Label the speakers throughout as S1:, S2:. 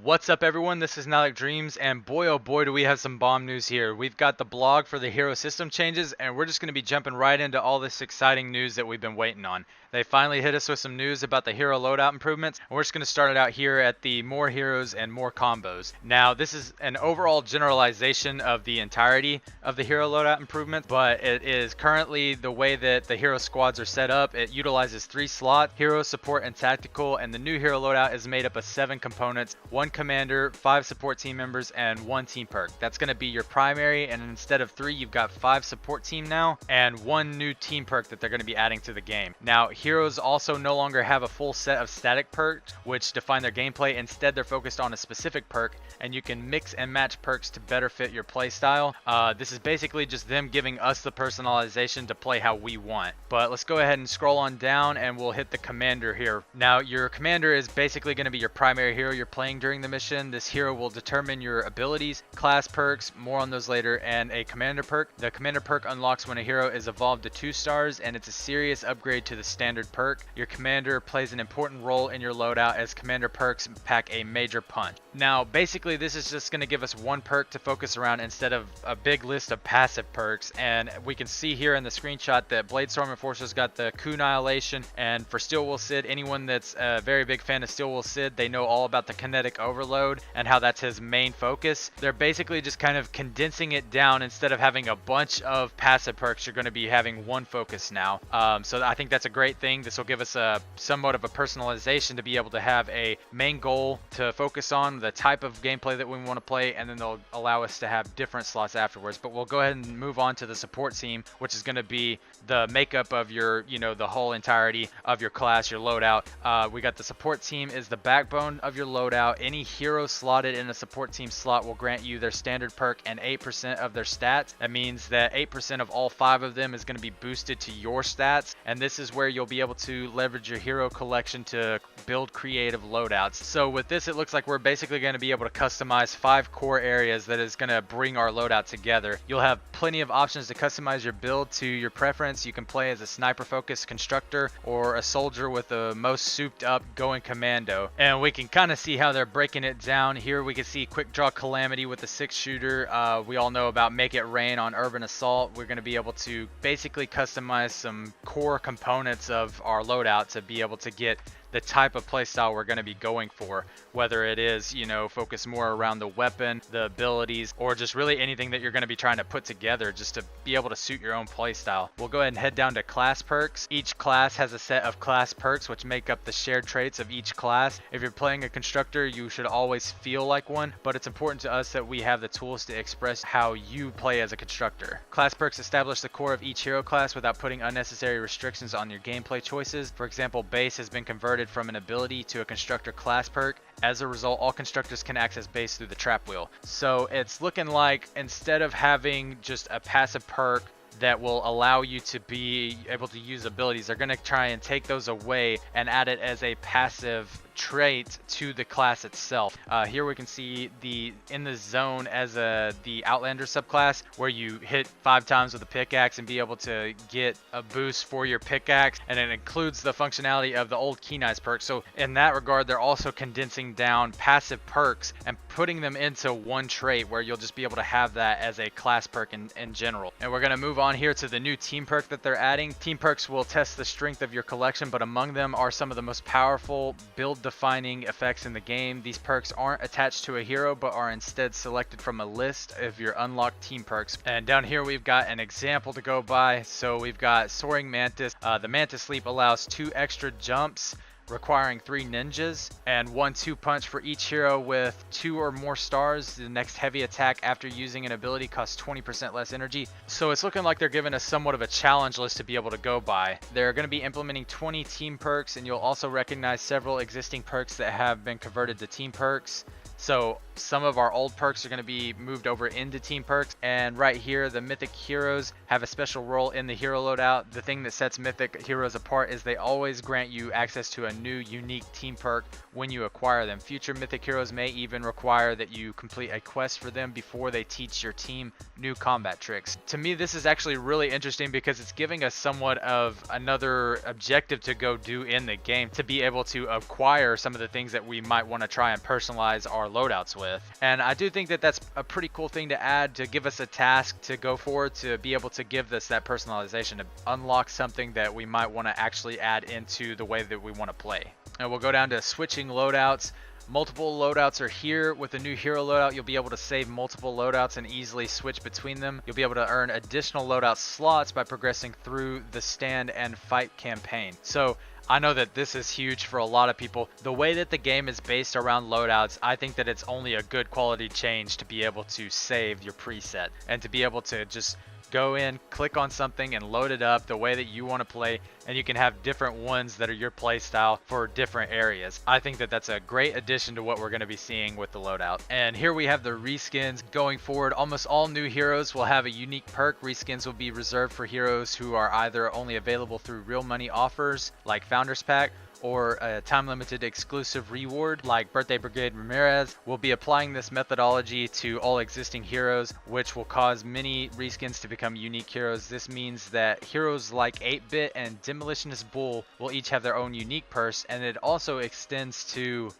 S1: What's up, everyone? This is NyhlekDreams, and boy oh boy do we have some bomb news here. We've got the blog for the hero system changes, and we're just going to be jumping right into all this exciting news that we've been waiting on. They finally hit us with some news about the hero loadout improvements, and we're just going to start it out here at the more heroes and more combos. Now, this is an overall generalization of the entirety of the hero loadout improvements, but it is currently the way that the hero squads are set up. It utilizes 3 slots: hero, support, and tactical, and the new hero loadout is made up of 7 components: 1 commander, 5 support team members, and 1 team perk. That's going to be your primary, and instead of 3, you've got 5 support team now, and 1 new team perk that they're going to be adding to the game. Now, heroes also no longer have a full set of static perks, which define their gameplay. Instead, they're focused on a specific perk, and you can mix and match perks to better fit your playstyle. This is basically just them giving us the personalization to play how we want. But let's go ahead and scroll on down, and we'll hit the commander here. Now, your commander is basically going to be your primary hero you're playing during the mission. This hero will determine your abilities, class perks, more on those later, and a commander perk. The commander perk unlocks when a hero is evolved to 2 stars, and it's a serious upgrade to the standard perk. Your commander plays an important role in your loadout, as commander perks pack a major punch. Now, basically, this is just going to give us 1 perk to focus around instead of a big list of passive perks, and we can see here in the screenshot that Bladestorm Enforcer's got the Coup Annihilation, and for Steel Wool Sid, anyone that's a very big fan of Steel Wool Sid, they know all about the Kinetic Overload and how that's his main focus. They're basically just kind of condensing it down. Instead of having a bunch of passive perks, you're going to be having 1 focus now. So I think that's a great thing. This will give us a somewhat of a personalization to be able to have a main goal to focus on, the type of gameplay that we want to play, and then they'll allow us to have different slots afterwards. But we'll go ahead and move on to the support team, which is going to be the makeup of your, the whole entirety of your class, your loadout. We got the support team is the backbone of your loadout. Any hero slotted in a support team slot will grant you their standard perk and 8% of their stats. That means that 8% of all 5 of them is going to be boosted to your stats, and this is where you'll be able to leverage your hero collection to build creative loadouts. So with this, it looks like we're basically going to be able to customize 5 core areas that is going to bring our loadout together. You'll have plenty of options to customize your build to your preference. You can play as a sniper focused constructor or a soldier with the most souped up going commando, and we can kind of see how they're breaking it down here. We can see quick draw calamity with the 6-shooter. We all know about make it rain on urban assault. We're going to be able to basically customize some core components of our loadout to be able to get the type of playstyle we're going to be going for, whether it is, focus more around the weapon, the abilities, or just really anything that you're going to be trying to put together just to be able to suit your own playstyle. We'll go ahead and head down to class perks. Each class has a set of class perks which make up the shared traits of each class. If you're playing a constructor, you should always feel like one, but it's important to us that we have the tools to express how you play as a constructor. Class perks establish the core of each hero class without putting unnecessary restrictions on your gameplay choices. For example, base has been converted from an ability to a constructor class perk. As a result, all constructors can access base through the trap wheel. So it's looking like instead of having just a passive perk that will allow you to be able to use abilities, they're going to try and take those away and add it as a passive trait to the class itself. Here we can see the in the zone as the Outlander subclass, where you hit 5 times with a pickaxe and be able to get a boost for your pickaxe, and it includes the functionality of the old Keen Eyes perk. So in that regard, they're also condensing down passive perks and putting them into 1 trait where you'll just be able to have that as a class perk in general. And we're going to move on here to the new team perk that they're adding. Team perks will test the strength of your collection, but among them are some of the most powerful build defining effects in the game. These perks aren't attached to a hero, but are instead selected from a list of your unlocked team perks. And down here we've got an example to go by. So we've got Soaring Mantis. The Mantis Leap allows 2 extra jumps, requiring 3 ninjas, and 1 2-punch for each hero with 2 or more stars. The next heavy attack after using an ability costs 20% less energy. So it's looking like they're giving us somewhat of a challenge list to be able to go by. They're going to be implementing 20 team perks, and you'll also recognize several existing perks that have been converted to team perks. So some of our old perks are going to be moved over into team perks, and right here the mythic heroes have a special role in the hero loadout. The thing that sets mythic heroes apart is they always grant you access to a new unique team perk when you acquire them. Future mythic heroes may even require that you complete a quest for them before they teach your team new combat tricks. To me, this is actually really interesting because it's giving us somewhat of another objective to go do in the game, to be able to acquire some of the things that we might want to try and personalize our our loadouts with. And I do think that that's a pretty cool thing to add, to give us a task to go for, to be able to give us that personalization, to unlock something that we might want to actually add into the way that we want to play. And we'll go down to switching loadouts. Multiple loadouts are here. With the new hero loadout, you'll be able to save multiple loadouts and easily switch between them. You'll be able to earn additional loadout slots by progressing through the stand and fight campaign. So I know that this is huge for a lot of people. The way that the game is based around loadouts, I think that it's only a good quality change to be able to save your preset and to be able to just go in, click on something and load it up the way that you want to play, and you can have different ones that are your play style for different areas. I think that that's a great addition to what we're going to be seeing with the loadout. And here we have the reskins. Going forward, almost all new heroes will have a unique perk. Reskins will be reserved for heroes who are either only available through real money offers like Founders Pack, or a time-limited exclusive reward like Birthday Brigade Ramirez. We'll be applying this methodology to all existing heroes, which will cause many reskins to become unique heroes. This means that heroes like 8-Bit and Demolitionist Bull will each have their own unique purse, and it also extends to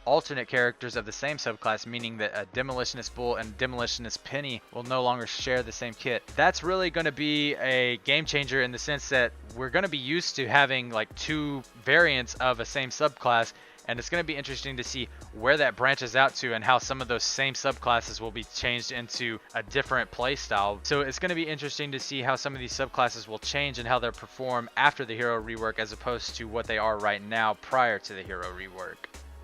S1: alternate characters of the same subclass, meaning that a Demolitionist Bull and Demolitionist Penny will no longer share the same kit. That's really going to be a game changer in the sense that we're going to be used to having like two variants of a same subclass, and it's going to be interesting to see where that branches out to and how some of those same subclasses will be changed into a different playstyle. So it's going to be interesting to see how some of these subclasses will change and how they'll perform after the hero rework as opposed to what they are right now prior to the hero rework.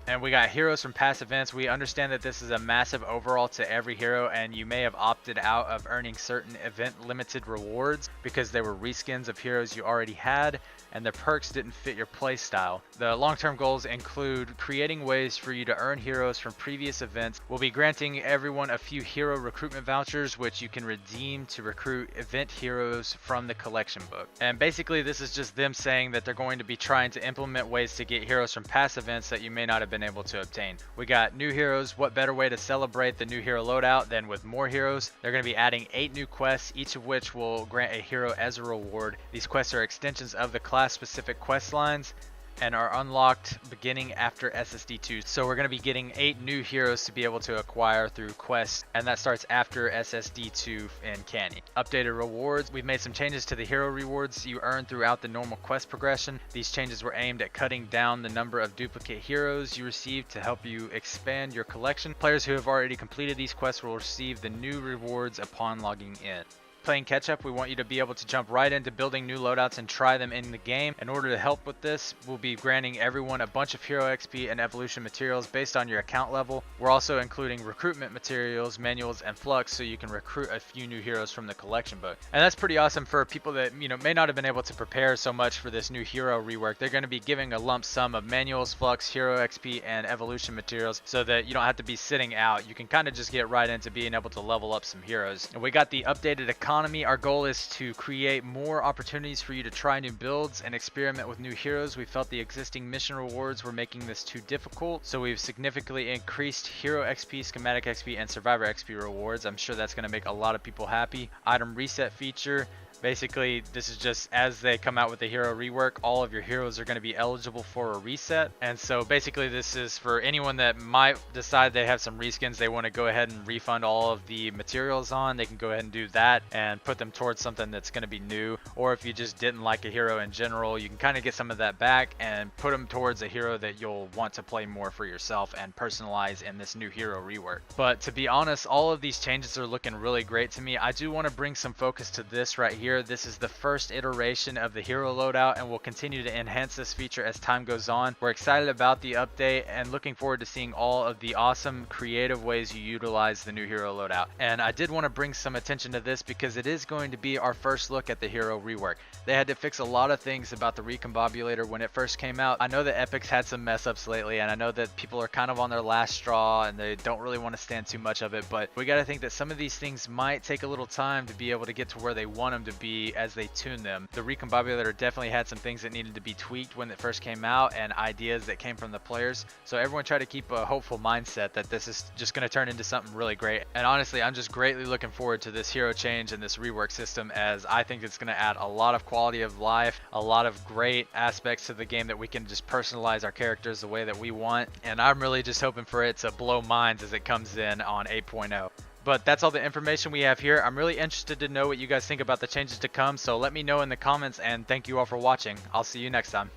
S1: And we got heroes from past events. We understand that this is a massive overhaul to every hero, and you may have opted out of earning certain event limited rewards because they were reskins of heroes you already had and the perks didn't fit your playstyle. The long-term goals include creating ways for you to earn heroes from previous events. We'll be granting everyone a few hero recruitment vouchers which you can redeem to recruit event heroes from the collection book. And basically this is just them saying that they're going to be trying to implement ways to get heroes from past events that you may not have been able to obtain. We got new heroes. What better way to celebrate the new hero loadout than with more heroes? They're going to be adding 8 new quests, each of which will grant a hero as a reward. These quests are extensions of the class specific quest lines and are unlocked beginning after SSD2. So we're going to be getting 8 new heroes to be able to acquire through quests, and that starts after SSD2 and Canny. Updated rewards. We've made some changes to the hero rewards you earn throughout the normal quest progression. These changes were aimed at cutting down the number of duplicate heroes you receive to help you expand your collection. Players who have already completed these quests will receive the new rewards upon logging in. Playing catch up, we want you to be able to jump right into building new loadouts and try them in the game. In order to help with this, we'll be granting everyone a bunch of hero XP and evolution materials based on your account level. We're also including recruitment materials, manuals, and flux so you can recruit a few new heroes from the collection book. And that's pretty awesome for people that may not have been able to prepare so much for this new hero rework. They're going to be giving a lump sum of manuals, flux, hero XP, and evolution materials so that you don't have to be sitting out. You can kind of just get right into being able to level up some heroes. And we got the updated economy. Our goal is to create more opportunities for you to try new builds and experiment with new heroes. We felt the existing mission rewards were making this too difficult, so we've significantly increased hero XP, schematic XP, and survivor XP rewards. I'm sure that's going to make a lot of people happy. Item reset feature. Basically, this is just as they come out with the hero rework, all of your heroes are going to be eligible for a reset. And so basically this is for anyone that might decide they have some reskins they want to go ahead and refund all of the materials on. They can go ahead and do that and put them towards something that's going to be new. Or if you just didn't like a hero in general, you can kind of get some of that back and put them towards a hero that you'll want to play more for yourself and personalize in this new hero rework. But to be honest, all of these changes are looking really great to me. I do want to bring some focus to this right here. This is the first iteration of the hero loadout, and we'll continue to enhance this feature as time goes on. We're excited about the update and looking forward to seeing all of the awesome creative ways you utilize the new hero loadout. And I did want to bring some attention to this because it is going to be our first look at the hero rework. They had to fix a lot of things about the recombobulator when it first came out. I know that Epic's had some mess ups lately, and I know that people are kind of on their last straw and they don't really want to stand too much of it, but we got to think that some of these things might take a little time to be able to get to where they want them to be as they tune them. The Recombobulator definitely had some things that needed to be tweaked when it first came out, and ideas that came from the players. So everyone try to keep a hopeful mindset that this is just going to turn into something really great. And honestly, I'm just greatly looking forward to this hero change and this rework system, as I think it's going to add a lot of quality of life, a lot of great aspects to the game that we can just personalize our characters the way that we want. And I'm really just hoping for it to blow minds as it comes in on 8.0. But that's all the information we have here. I'm really interested to know what you guys think about the changes to come, so let me know in the comments, and thank you all for watching. I'll see you next time.